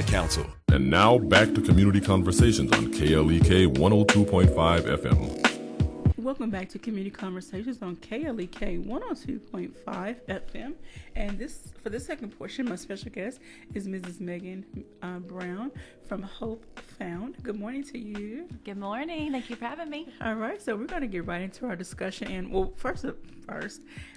Council. And now back to Community Conversations on KLEK 102.5 FM. Welcome back to Community Conversations on KLEK 102.5 FM. And for this second portion, my special guest is Mrs. Megan Brown from Hope Found. Good morning to you. Good morning. Thank you for having me. All right, so we're going to get right into our discussion. And well, first,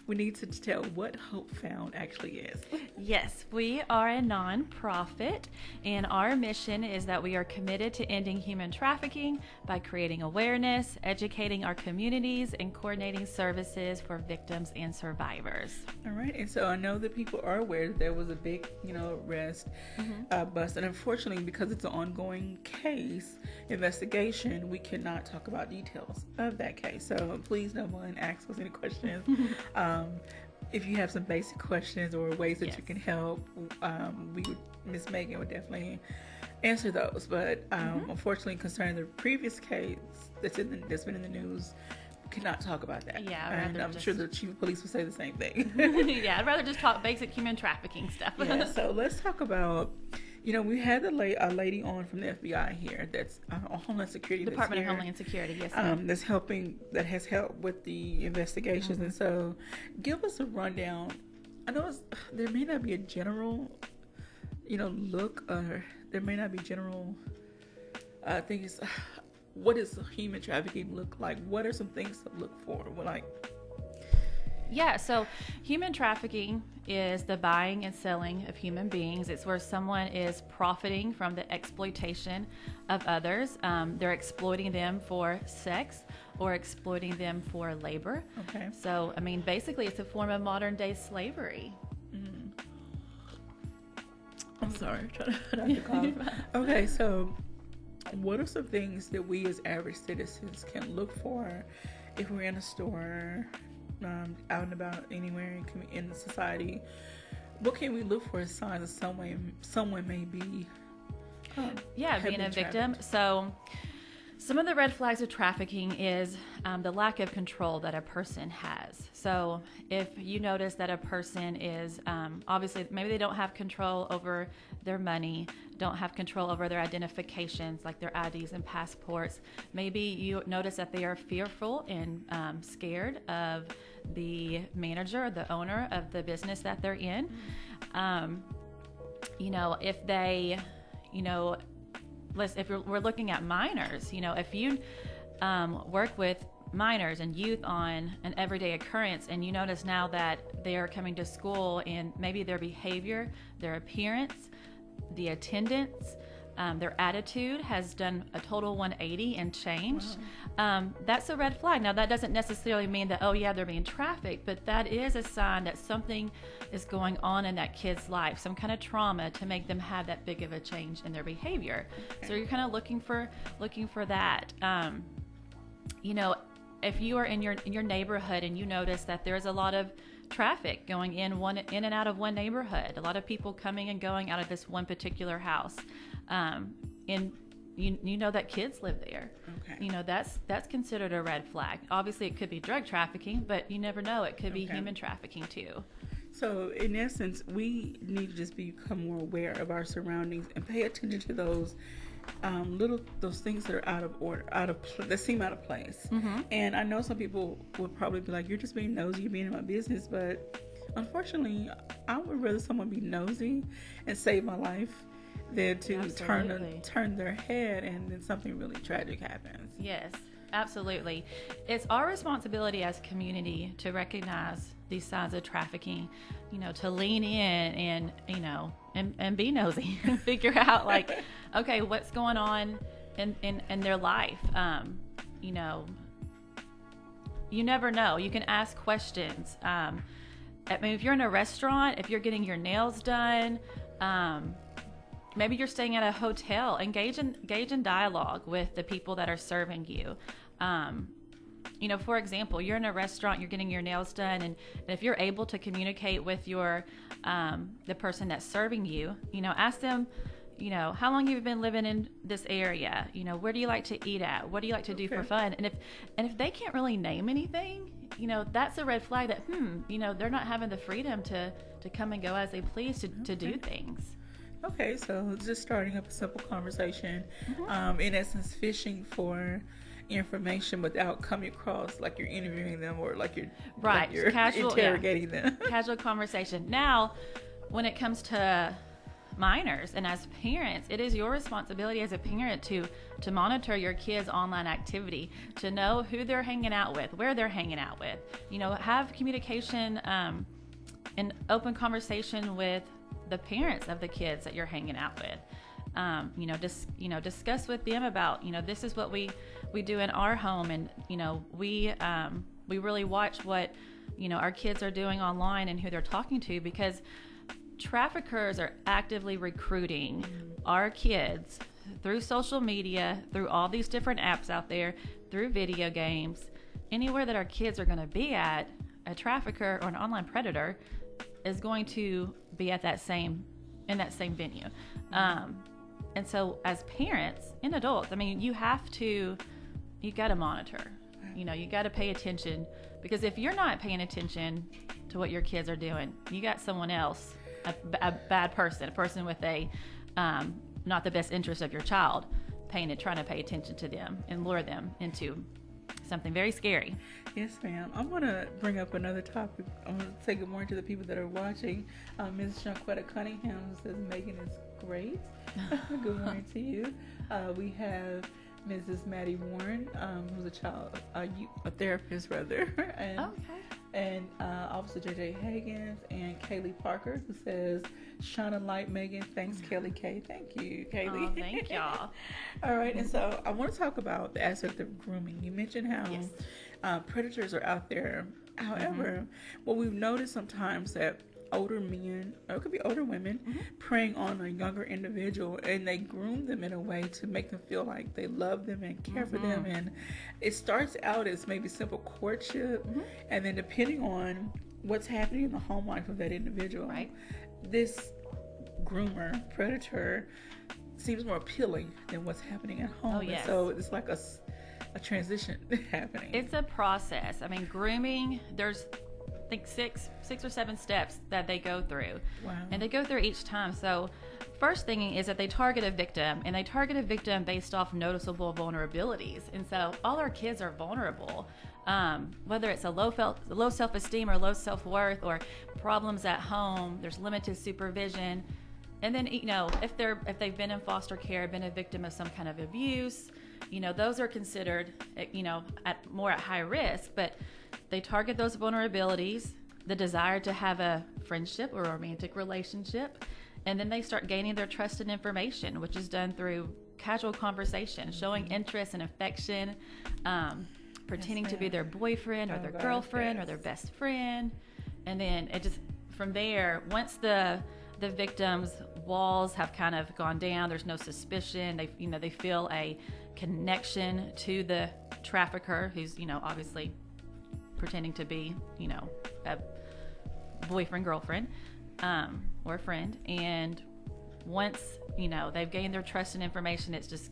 we need to tell what Hope Found actually is. Yes, we are a nonprofit, and our mission is that we are committed to ending human trafficking by creating awareness, educating our communities, and coordinating services for victims and survivors. All right, and so I know that people are aware that there was a big, arrest, bust, and unfortunately, because it's an ongoing investigation, we cannot talk about details of that case. So please, no one ask us any questions. If you have some basic questions or ways that you can help, Miss Megan would definitely answer those. But unfortunately, concerning the previous case that's been in the news, we cannot talk about that. Yeah, and I'm sure the chief of police would say the same thing. Yeah, I'd rather just talk basic human trafficking stuff. Yeah, so let's talk about. We had a lady on from the FBI here that's Homeland Security. Department of Homeland Security, yes. That has helped with the investigations. And so give us a rundown. I know there may not be a general, look, or there may not be general things. What does human trafficking look like? What are some things to look for? Yeah, so human trafficking is the buying and selling of human beings. It's where someone is profiting from the exploitation of others. They're exploiting them for sex or exploiting them for labor. Okay. So, basically it's a form of modern day slavery. I'm sorry, I'm trying to cough. Okay, so what are some things that we as average citizens can look for if we're in a store, out and about anywhere in society? What can we look for as signs of someone may be being a victim? So some of the red flags of trafficking is the lack of control that a person has. So if you notice that a person is obviously maybe they don't have control over their money, don't have control over their identifications like their IDs and passports, maybe you notice that they are fearful and scared of the manager or the owner of the business that they're in. If they, if we're looking at minors, if you work with minors and youth on an everyday occurrence and you notice now that they are coming to school and maybe their behavior, their appearance, the attendance, their attitude has done a total 180 and changed. Wow. That's a red flag. Now, that doesn't necessarily mean that, they're being trafficked, but that is a sign that something is going on in that kid's life, some kind of trauma to make them have that big of a change in their behavior. Okay. So you're kind of looking for that. If you are in your neighborhood and you notice that there's a lot of traffic going in and out of one neighborhood, a lot of people coming and going out of this one particular house, and you know that kids live there. Okay. That's considered a red flag. Obviously, it could be drug trafficking, but you never know. It could be human trafficking too. So, in essence, we need to just become more aware of our surroundings and pay attention to those those things that are out of order, that seem out of place. Mm-hmm. And I know some people would probably be like, "You're just being nosy, you're being in my business," but unfortunately, I would rather someone be nosy and save my life than to turn their head and then something really tragic happens. Yes, absolutely. It's our responsibility as a community to recognize these signs of trafficking, to lean in and be nosy and figure out okay, what's going on in their life. You never know. You can ask questions. If you're in a restaurant, if you're getting your nails done, maybe you're staying at a hotel, engage in dialogue with the people that are serving you. For example, you're in a restaurant, you're getting your nails done, and if you're able to communicate with the person that's serving you, ask them, how long you've been living in this area, where do you like to eat at? What do you like to do for fun? And if they can't really name anything, that's a red flag that, they're not having the freedom to come and go as they please to do things. Okay, so just starting up a simple conversation, in essence, fishing for information without coming across like you're interviewing them or like you're Right, like you're casual, interrogating them. casual conversation. Now, when it comes to minors and as parents, it is your responsibility as a parent to monitor your kids' online activity, to know who they're hanging out with, where they're hanging out with. Have communication and open conversation with the parents of the kids that you're hanging out with. Discuss with them about, this is what we do in our home, and we really watch what our kids are doing online and who they're talking to, because traffickers are actively recruiting our kids through social media, through all these different apps out there, through video games. Anywhere that our kids are going to be at, a trafficker or an online predator is going to be at in that same venue. And so as parents and adults, you got to monitor. You got to pay attention, because if you're not paying attention to what your kids are doing, you got someone else, a bad person, a person with not the best interest of your child, trying to pay attention to them and lure them into something very scary. Yes, ma'am. I'm going to bring up another topic. I'm going to say good morning to the people that are watching. Ms. Shanquetta Cunningham says Megan is great. Good morning to you. We have Mrs. Maddie Warren, who's a therapist rather, and Officer J.J. Hagens, and Kaylee Parker, who says, "Shine a light, Megan." Thanks, Kelly K. Thank you, Kaylee. Oh, thank y'all. All right, and so I want to talk about the aspect of grooming. You mentioned how predators are out there. However, what we've noticed sometimes that older men, or it could be older women, preying on a younger individual, and they groom them in a way to make them feel like they love them and care for them. And it starts out as maybe simple courtship, and then depending on what's happening in the home life of that individual, this groomer, predator, seems more appealing than what's happening at home. Oh, yes. So it's like a transition happening. It's a process. Grooming, there's I think six or seven steps that they go through. Wow. And they go through each time. So first thing is that they target a victim, and they target a victim based off noticeable vulnerabilities. And so all our kids are vulnerable, whether it's a low self-esteem or low self-worth, or problems at home, there's limited supervision. And then, if they've been in foster care, been a victim of some kind of abuse, those are considered, more at high risk. But they target those vulnerabilities, the desire to have a friendship or a romantic relationship, and then they start gaining their trust and information, which is done through casual conversation, showing interest and affection, pretending to be their boyfriend or their girlfriend or their best friend. And then it just, from there, once the victim's walls have kind of gone down, there's no suspicion, they feel a connection to the trafficker, who's obviously pretending to be a boyfriend, girlfriend, or a friend. And once they've gained their trust and information, it's just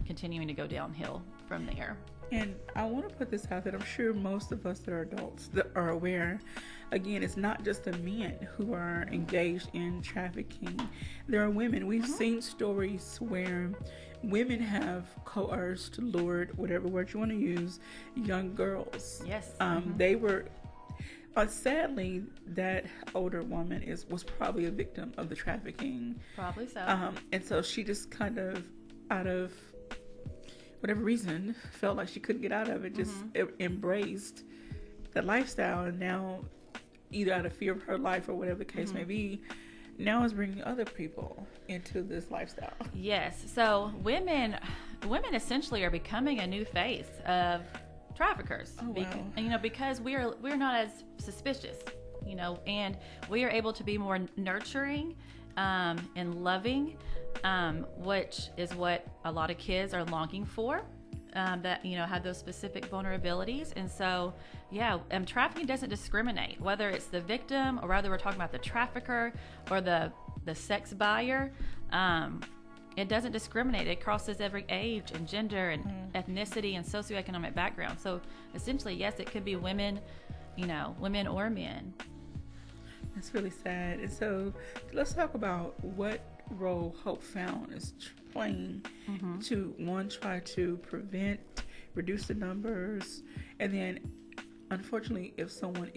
continuing to go downhill from there. And I want to put this out that I'm sure most of us that are adults that are aware. Again, it's not just the men who are engaged in trafficking. There are women. We've seen stories where women have coerced, lured, whatever word you want to use, young girls. Yes. They were, sadly, that older woman was probably a victim of the trafficking. Probably so. And so she just kind of, out of whatever reason, felt like she couldn't get out of it, just embraced the lifestyle, and now, either out of fear of her life or whatever the case may be, now is bringing other people into this lifestyle. Yes. So women essentially are becoming a new face of traffickers. Oh, wow. Because we're not as suspicious, and we are able to be more nurturing and loving, which is what a lot of kids are longing for, that have those specific vulnerabilities. And so trafficking doesn't discriminate whether it's the victim or whether we're talking about the trafficker or the sex buyer. It doesn't discriminate. It crosses every age and gender and ethnicity and socioeconomic background. So essentially, yes, it could be women or men. It's really sad. And so let's talk about what role Hope Found is playing to, one, try to prevent, reduce the numbers, and then, unfortunately, if someone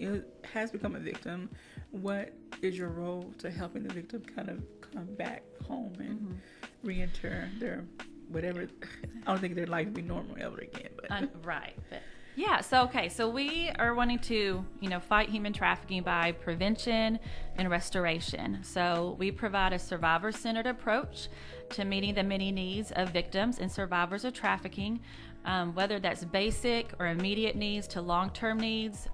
has become a victim, what is your role to helping the victim kind of come back home and re-enter their whatever? I don't think their life will be normal ever again. But right. But yeah. So we are wanting to, fight human trafficking by prevention and restoration. So we provide a survivor-centered approach to meeting the many needs of victims and survivors of trafficking. Whether that's basic or immediate needs to long-term needs.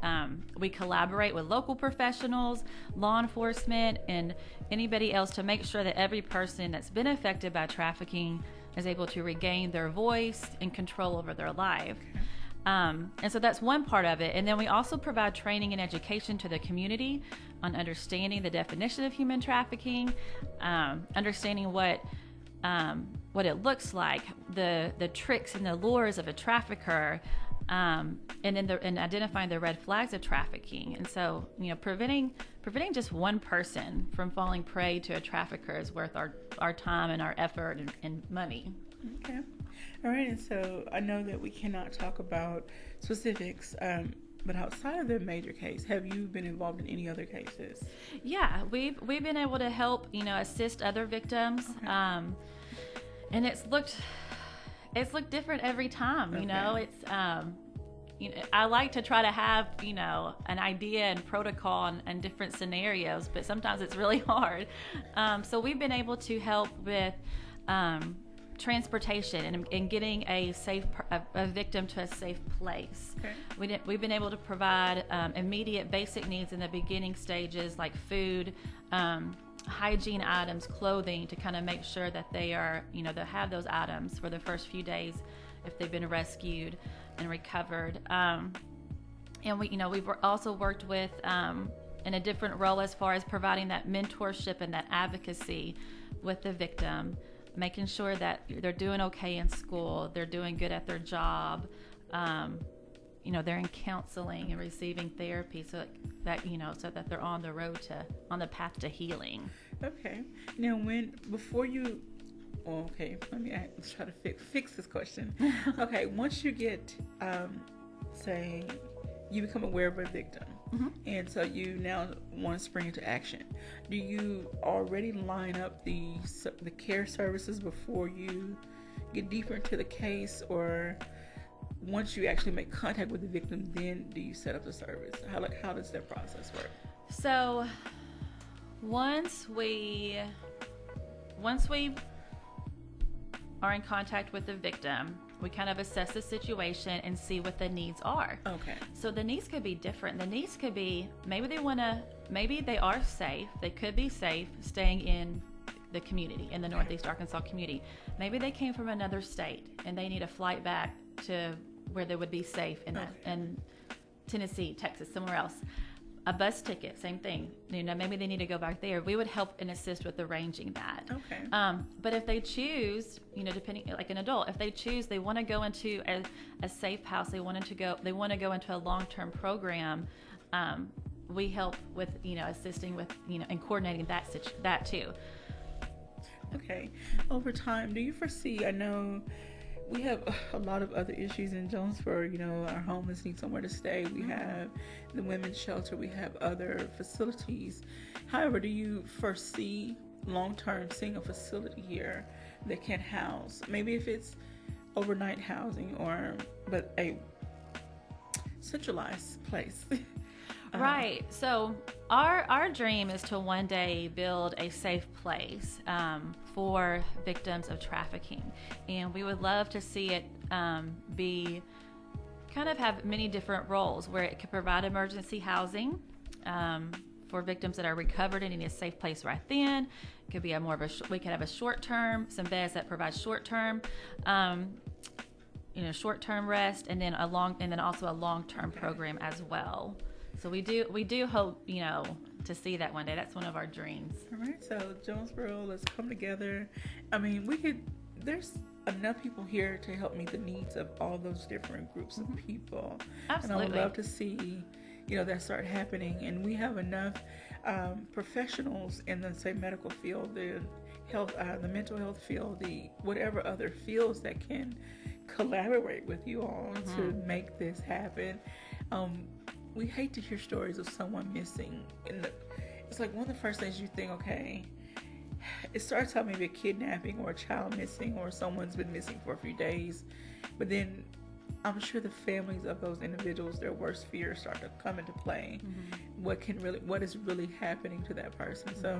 We collaborate with local professionals, law enforcement, and anybody else to make sure that every person that's been affected by trafficking is able to regain their voice and control over their life. And so that's one part of it. And then we also provide training and education to the community on understanding the definition of human trafficking, understanding what it looks like, the tricks and the lures of a trafficker, and identifying the red flags of trafficking. And so, preventing just one person from falling prey to a trafficker is worth our time and our effort and money. Okay. All right. And so I know that we cannot talk about specifics, but outside of the major case, have you been involved in any other cases? Yeah, we've been able to help, assist other victims. Okay. And it's looked different every time. Okay. It's I like to try to have an idea and protocol and different scenarios, but sometimes it's really hard. So we've been able to help with transportation and getting a victim to a safe place. Okay. We've been able to provide immediate basic needs in the beginning stages, like food, hygiene items, clothing, to kind of make sure that they are, they have those items for the first few days if they've been rescued and recovered. And we've also worked with in a different role as far as providing that mentorship and that advocacy with the victim, making sure that they're doing okay in school, they're doing good at their job, they're in counseling and receiving therapy, so that they're on the path to healing. Okay. Now, let me try to fix this question. Okay, once you get, say, you become aware of a victim, and so you now want to spring into action, do you already line up the care services before you get deeper into the case, or once you actually make contact with the victim, then do you set up the service? How does that process work? So once we are in contact with the victim, we kind of assess the situation and see what the needs are. Okay. So the needs could be different. The needs could be maybe they are safe. They could be safe staying in the community, in the Northeast Arkansas community. Maybe they came from another state and they need a flight back to where they would be safe in Tennessee, Texas, somewhere else. A bus ticket, same thing. Maybe they need to go back there. We would help and assist with arranging that. Okay. But if they choose, depending, like an adult, if they choose, they want to go into a safe house, they want to go into a long-term program, we help with, assisting with, and coordinating that too. Okay. Over time, do you foresee, I know we have a lot of other issues in Jonesboro. Our homeless need somewhere to stay. We have the women's shelter. We have other facilities. However, do you foresee long-term seeing a facility here that can house, maybe if it's overnight housing but a centralized place? Right. So our dream is to one day build a safe place for victims of trafficking, and we would love to see it have many different roles where it could provide emergency housing for victims that are recovered and need a safe place right then. It could be we could have a short term, some beds that provide short term. Short-term rest, and then also a long-term program as well. So we do hope, to see that one day. That's one of our dreams. All right. So Jonesboro, let's come together. I mean, there's enough people here to help meet the needs of all those different groups of people. Absolutely. And I would love to see, that start happening. And we have enough professionals in the, say, medical field, the health, the mental health field, the whatever other fields that can collaborate with you all to make this happen. We hate to hear stories of someone missing. It's like one of the first things you think, okay, it starts out maybe a kidnapping or a child missing or someone's been missing for a few days, but then I'm sure the families of those individuals, their worst fears start to come into play. What is really happening to that person? So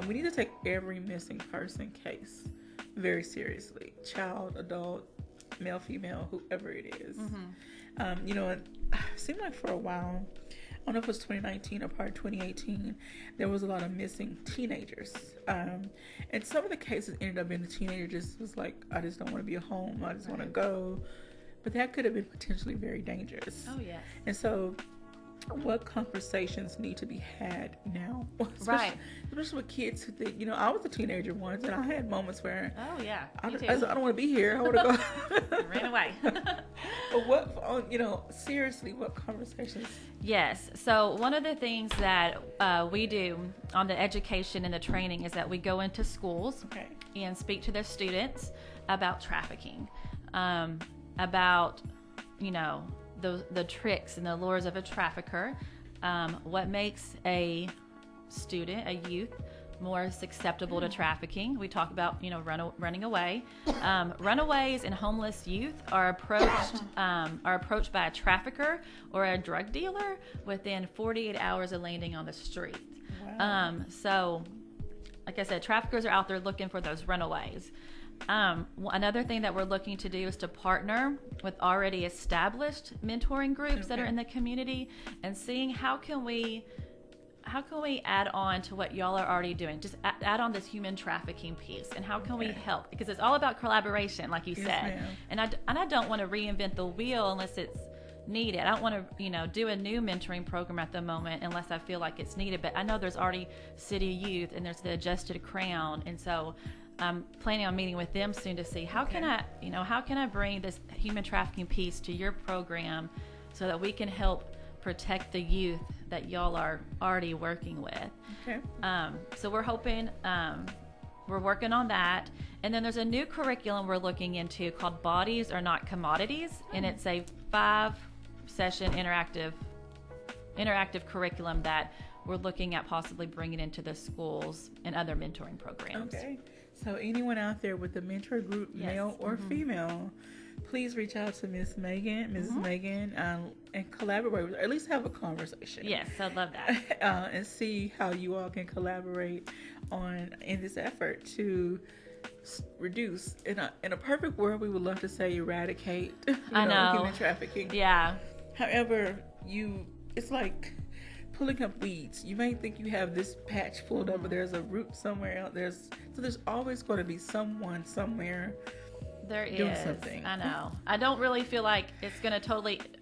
we need to take every missing person case very seriously. Child, adult, male, female, whoever it is. It seemed like for a while, I don't know if it was 2019 or part of 2018, there was a lot of missing teenagers. And some of the cases ended up being the teenager just was like, I just don't want to be at home. I just want to go. But that could have been potentially very dangerous. Oh, yes. And so what conversations need to be had now? Right. Especially with kids who think, I was a teenager once, and I had moments where I don't want to be here. I want to go. Ran away. But seriously, what conversations? Yes. So one of the things that we do on the education and the training is that we go into schools and speak to their students about trafficking, about, the tricks and the lures of a trafficker, what makes a student, a youth, more susceptible to trafficking. We talk about, running away. Runaways and homeless youth are approached by a trafficker or a drug dealer within 48 hours of landing on the street. Wow. So, like I said, traffickers are out there looking for those runaways. Another thing that we're looking to do is to partner with already established mentoring groups that are in the community and seeing how can we add on to what y'all are already doing, just add on this human trafficking piece, and how can we help, because it's all about collaboration, like you said. Ma'am. And I don't want to reinvent the wheel unless it's needed. I don't want to do a new mentoring program at the moment unless I feel like it's needed, but I know there's already City Youth and there's the Adjusted Crown, and so I'm planning on meeting with them soon to see how can I bring this human trafficking piece to your program so that we can help protect the youth that y'all are already working with. Okay. So we're hoping, we're working on that. And then there's a new curriculum we're looking into called Bodies Are Not Commodities, and it's a 5-session interactive curriculum that we're looking at possibly bringing into the schools and other mentoring programs. Okay. So anyone out there with a mentor group, male or female, please reach out to Mrs. Megan, and collaborate with her. At least have a conversation. Yes, I'd love that. And see how you all can collaborate in this effort to reduce. In a perfect world, we would love to say eradicate human trafficking. Yeah. However, it's like pulling up weeds. You may think you have this patch pulled up, but there's a root somewhere out there. So there's always going to be someone somewhere doing something. I know. I don't really feel like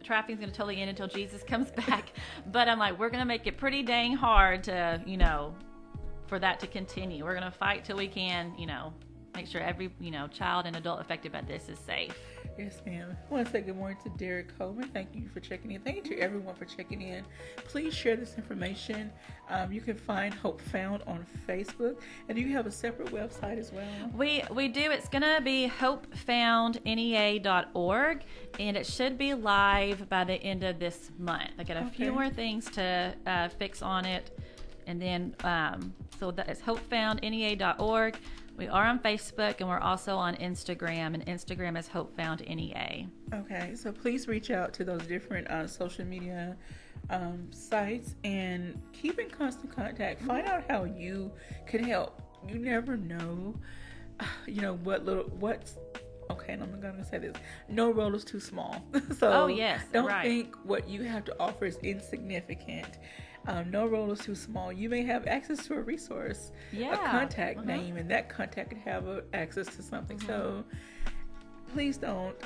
trafficking's going to totally end until Jesus comes back. But I'm like, we're going to make it pretty dang hard to, for that to continue. We're going to fight till we can, make sure every, child and adult affected by this is safe. Yes, ma'am. I want to say good morning to Derek Coleman. Thank you for checking in. Thank you to everyone for checking in. Please share this information. You can find Hope Found on Facebook. And do you have a separate website as well? We do. It's going to be hopefoundnea.org, and it should be live by the end of this month. I got a few more things to fix on it. And then, so that is hopefoundnea.org. We are on Facebook, and we're also on Instagram, and Instagram is Hope Found NEA. Okay, so please reach out to those different social media sites and keep in constant contact. Find out how you can help. You never know, what's okay, and I'm going to say this. No role is too small. So don't think what you have to offer is insignificant. No role is too small. You may have access to a resource, a contact name, and that contact could have access to something. So please don't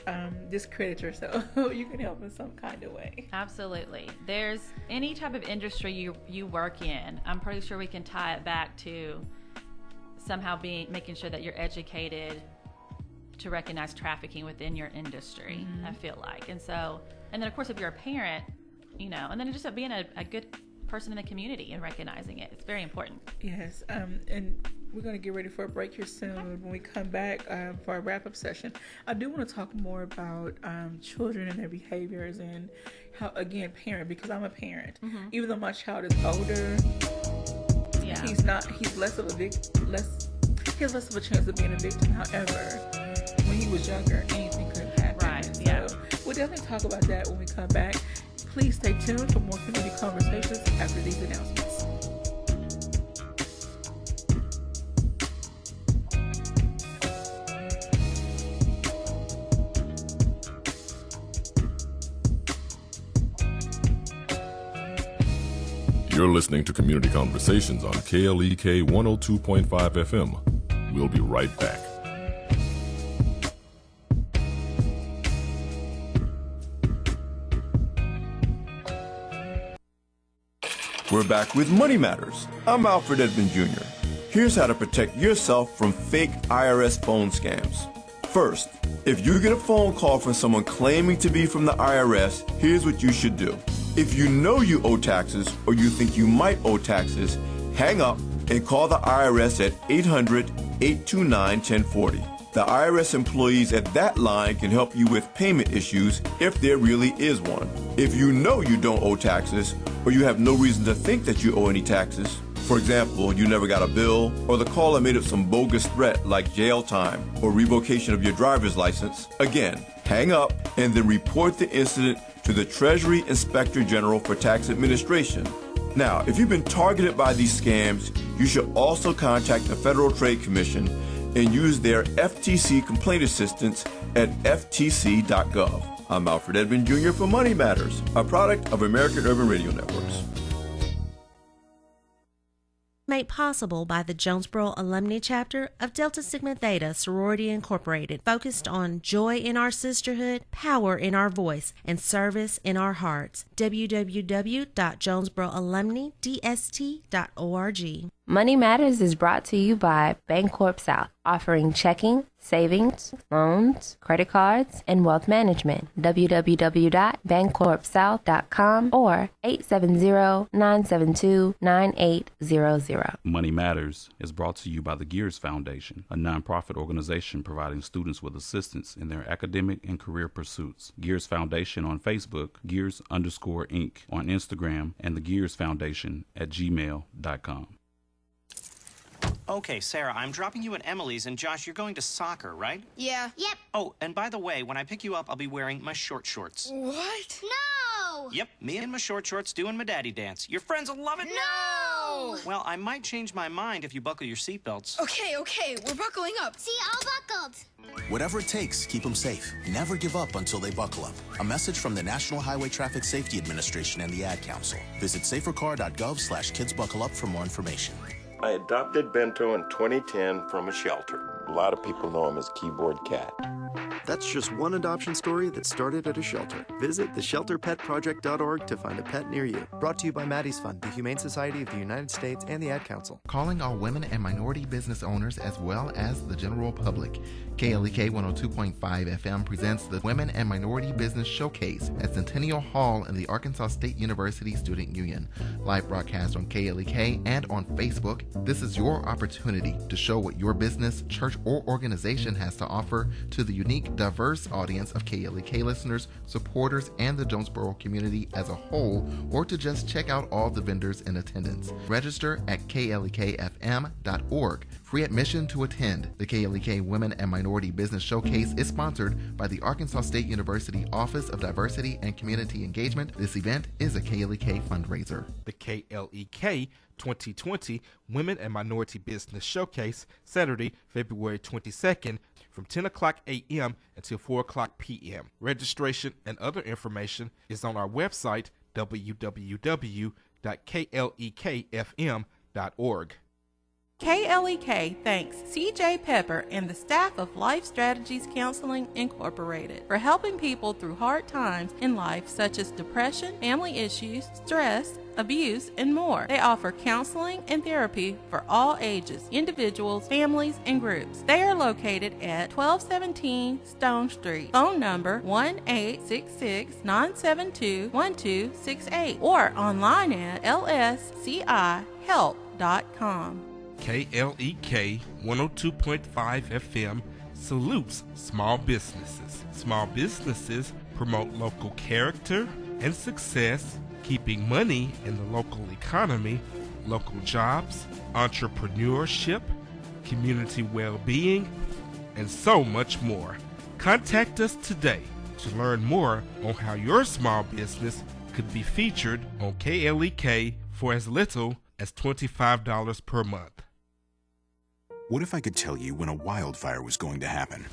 discredit yourself. You can help in some kind of way. Absolutely. There's any type of industry you work in, I'm pretty sure we can tie it back to somehow making sure that you're educated to recognize trafficking within your industry, I feel like. And then of course if you're a parent, and then just being a good person in the community and recognizing it. It's very important. Yes. And we're going to get ready for a break here soon. When we come back for our wrap-up session, I do want to talk more about children and their behaviors and how, again, because I'm a parent. Mm-hmm. Even though my child is older, he's less of a he has less of a chance of being a victim. However, when he was younger, anything could have happened. Right, yeah. So we'll definitely talk about that when we come back. Please stay tuned for more community conversations after these announcements. You're listening to Community Conversations on KLEK 102.5 FM. We'll be right back. We're back with Money Matters. I'm Alfred Edmond Jr. Here's how to protect yourself from fake IRS phone scams. First, if you get a phone call from someone claiming to be from the IRS, here's what you should do. If you know you owe taxes or you think you might owe taxes, hang up and call the IRS at 800-829-1040. The IRS employees at that line can help you with payment issues if there really is one. If you know you don't owe taxes or you have no reason to think that you owe any taxes, for example, you never got a bill, or the caller made up some bogus threat like jail time or revocation of your driver's license, again, hang up and then report the incident to the Treasury Inspector General for Tax Administration. Now, if you've been targeted by these scams, you should also contact the Federal Trade Commission and use their FTC complaint assistance at ftc.gov. I'm Alfred Edmond Jr. for Money Matters, a product of American Urban Radio Networks. Made possible by the Jonesboro Alumni Chapter of Delta Sigma Theta Sorority Incorporated, focused on joy in our sisterhood, power in our voice, and service in our hearts. www.jonesboroalumnidst.org. Money Matters is brought to you by Bancorp South, offering checking, savings, loans, credit cards, and wealth management. www.bancorpsouth.com or 870-972-9800. Money Matters is brought to you by the Gears Foundation, a nonprofit organization providing students with assistance in their academic and career pursuits. Gears Foundation on Facebook, Gears_Inc. on Instagram, and the Gears Foundation at gmail.com. Okay, Sarah, I'm dropping you at Emily's, and Josh, you're going to soccer, right? Yeah. Yep. Oh, and by the way, when I pick you up, I'll be wearing my short shorts. What? No! Yep, me and my short shorts doing my daddy dance. Your friends will love it. No! Well, I might change my mind if you buckle your seatbelts. Okay, we're buckling up. See, all buckled. Whatever it takes, keep them safe. Never give up until they buckle up. A message from the National Highway Traffic Safety Administration and the Ad Council. Visit safercar.gov/kidsbuckleup for more information. I adopted Bento in 2010 from a shelter. A lot of people know him as Keyboard Cat. That's just one adoption story that started at a shelter. Visit theshelterpetproject.org to find a pet near you. Brought to you by Maddie's Fund, the Humane Society of the United States, and the Ad Council. Calling all women and minority business owners as well as the general public. KLEK 102.5 FM presents the Women and Minority Business Showcase at Centennial Hall in the Arkansas State University Student Union. Live broadcast on KLEK and on Facebook. This is your opportunity to show what your business, church, or organization has to offer to the unique, diverse audience of KLEK listeners, supporters, and the Jonesboro community as a whole, or to just check out all the vendors in attendance. Register at klekfm.org. Free admission to attend. The KLEK Women and Minority Business Showcase is sponsored by the Arkansas State University Office of Diversity and Community Engagement. This event is a KLEK fundraiser. The KLEK 2020 Women and Minority Business Showcase, Saturday, February 22nd, from 10 o'clock a.m. until 4 o'clock p.m. Registration and other information is on our website, www.klekfm.org. KLEK thanks CJ Pepper and the staff of Life Strategies Counseling Incorporated for helping people through hard times in life such as depression, family issues, stress, abuse, and more. They offer counseling and therapy for all ages, individuals, families, and groups. They are located at 1217 Stone Street. Phone number 1-866-972-1268 or online at lscihelp.com. KLEK 102.5 FM salutes small businesses. Small businesses promote local character and success, keeping money in the local economy, local jobs, entrepreneurship, community well-being, and so much more. Contact us today to learn more on how your small business could be featured on KLEK for as little as $25 per month. What if I could tell you when a wildfire was going to happen?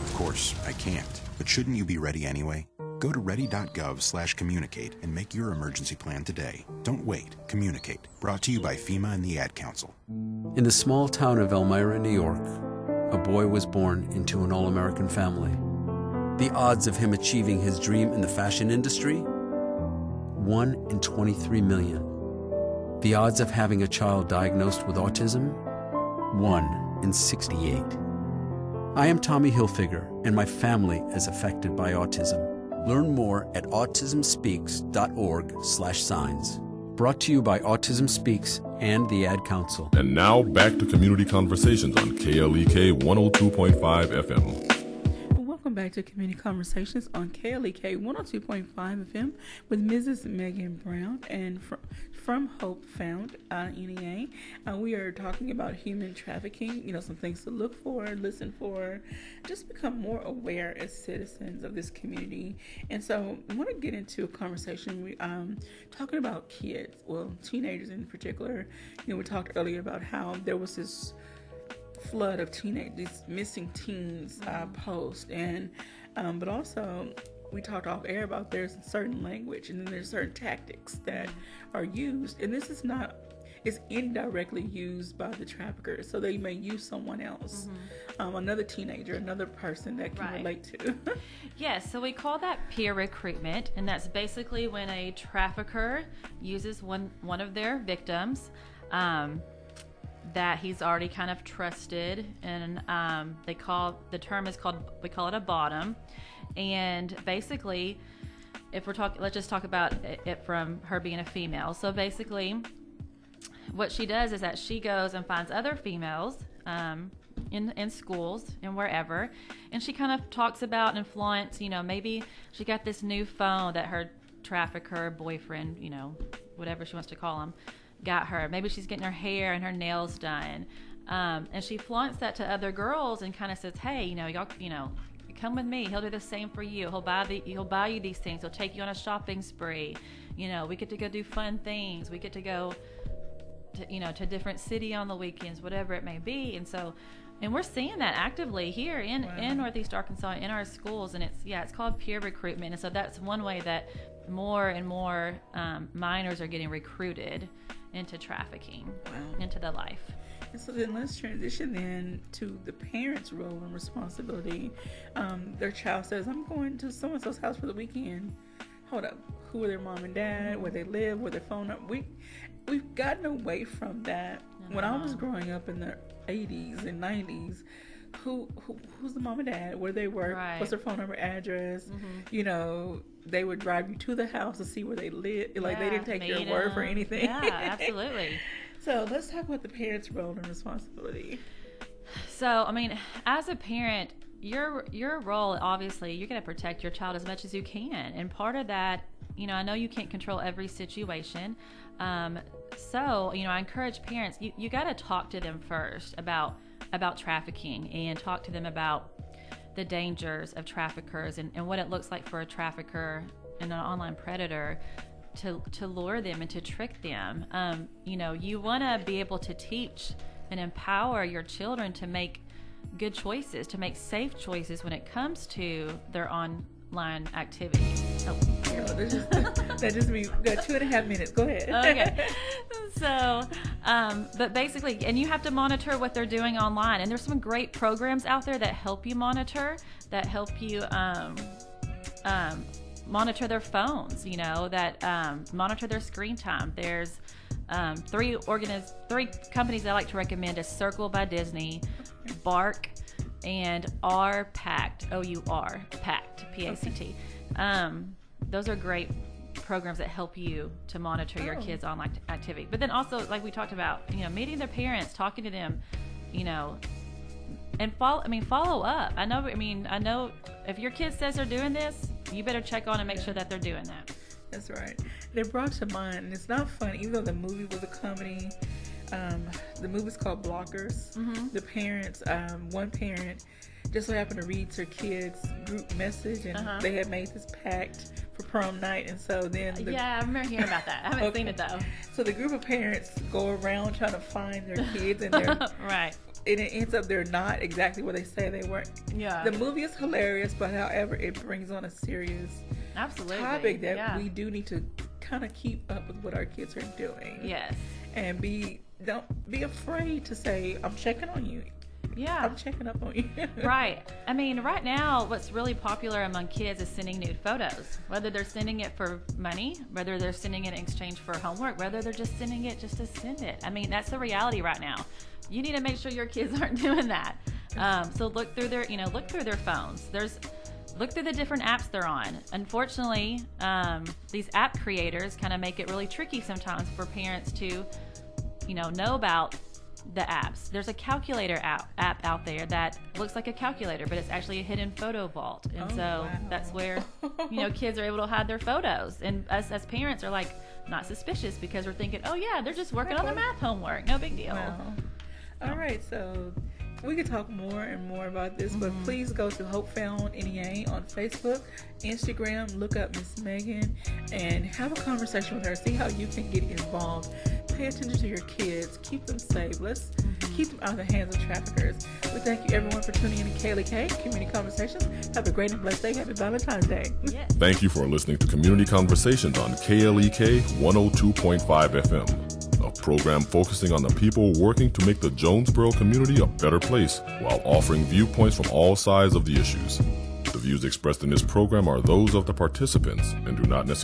Of course, I can't. But shouldn't you be ready anyway? Go to ready.gov/communicate and make your emergency plan today. Don't wait. Communicate. Brought to you by FEMA and the Ad Council. In the small town of Elmira, New York, a boy was born into an all-American family. The odds of him achieving his dream in the fashion industry? 1 in 23 million. The odds of having a child diagnosed with autism? 1 in 68. I am Tommy Hilfiger, and my family is affected by autism. Learn more at autismspeaks.org/signs. Brought to you by Autism Speaks and the Ad Council. And now back to Community Conversations on KLEK 102.5 FM. Welcome back to Community Conversations on KLEK 102.5 FM with Mrs. Megan Brown and from Hope Found NEA. We are talking about human trafficking, some things to look for, listen for, just become more aware as citizens of this community. And so I want to get into a conversation. We talking about kids, well, teenagers in particular. We talked earlier about how there was this flood of these missing teens post, and but also we talked off air about there's certain language and then there's certain tactics that are used, and this is indirectly used by the traffickers, so they may use someone else, another teenager, another person that can relate to. Yes, so we call that peer recruitment, and that's basically when a trafficker uses one of their victims that he's already kind of trusted, and we call it a bottom. And basically, let's just talk about it from her being a female. So basically, what she does is that she goes and finds other females in schools and wherever, and she kind of talks about and influence, maybe she got this new phone that her trafficker boyfriend, whatever she wants to call him, got her. Maybe she's getting her hair and her nails done, and she flaunts that to other girls and kind of says, hey, y'all, come with me, he'll do the same for you, he'll buy you these things, he'll take you on a shopping spree, we get to go do fun things, we get to go to different city on the weekends, whatever it may be. And we're seeing that actively here in Northeast Arkansas in our schools, and it's called peer recruitment. And so that's one way that more and more minors are getting recruited into trafficking, into the life. And so then let's transition then to the parents' role and responsibility. Their child says, I'm going to so-and-so's house for the weekend. Hold up. Who are their mom and dad, where they live, where their phone number. We've gotten away from that. When I was growing up in the 80s and 90s, who's the mom and dad, where they work, what's their phone number, address, they would drive you to the house to see where they live. They didn't take your word for anything. Yeah, absolutely. So let's talk about the parents' role and responsibility. So, as a parent, your role, obviously, you're going to protect your child as much as you can. And part of that, I know you can't control every situation. So, I encourage parents, you got to talk to them first about trafficking, and talk to them about the dangers of traffickers and what it looks like for a trafficker and an online predator to lure them and to trick them. You want to be able to teach and empower your children to make good choices, to make safe choices when it comes to their online activities. That just means we got 2.5 minutes. Go ahead. Okay. So, but basically, and you have to monitor what they're doing online. And there's some great programs out there that help you monitor, that help you monitor their phones, that monitor their screen time. There's three companies I like to recommend is Circle by Disney, Bark, and RPACT, OUR, PACT, PACT. Those are great programs that help you to monitor your kids' online activity. But then also, like we talked about, meeting their parents, talking to them, and follow up. I know if your kid says they're doing this, you better check on and make sure that they're doing that. That's right. They brought to mind, and it's not funny, even though the movie was a comedy. The movie's called Blockers. The parents, one parent just so happened to read her kids' group message, and they had made this pact for prom night, and so then I remember hearing about that. I haven't seen it though. So the group of parents go around trying to find their kids, and they're right. And it ends up they're not exactly where they say they were. Yeah. The movie is hilarious, but however, it brings on a serious topic that we do need to kind of keep up with what our kids are doing. Yes. And don't be afraid to say, I'm checking on you. Yeah. I'm checking up on you. Right. Right now, what's really popular among kids is sending nude photos. Whether they're sending it for money, whether they're sending it in exchange for homework, whether they're just sending it just to send it. That's the reality right now. You need to make sure your kids aren't doing that. So look through their phones. Look through the different apps they're on. Unfortunately, these app creators kind of make it really tricky sometimes for parents to, know about the apps. There's a calculator app out there that looks like a calculator, but it's actually a hidden photo vault. And that's where, kids are able to hide their photos. And us as parents are not suspicious because we're thinking, oh yeah, they're just working on their math homework. No big deal. Wow. All right, so we could talk more and more about this, but please go to Found NEA on Facebook, Instagram, look up Miss Megan, and have a conversation with her. See how you can get involved. Pay attention to your kids. Keep them safe. Let's keep them out of the hands of traffickers. We thank you, everyone, for tuning in to KLEK Community Conversations. Have a great and blessed day. Happy Valentine's Day. Yes. Thank you for listening to Community Conversations on KLEK 102.5 FM. A program focusing on the people working to make the Jonesboro community a better place while offering viewpoints from all sides of the issues. The views expressed in this program are those of the participants and do not necessarily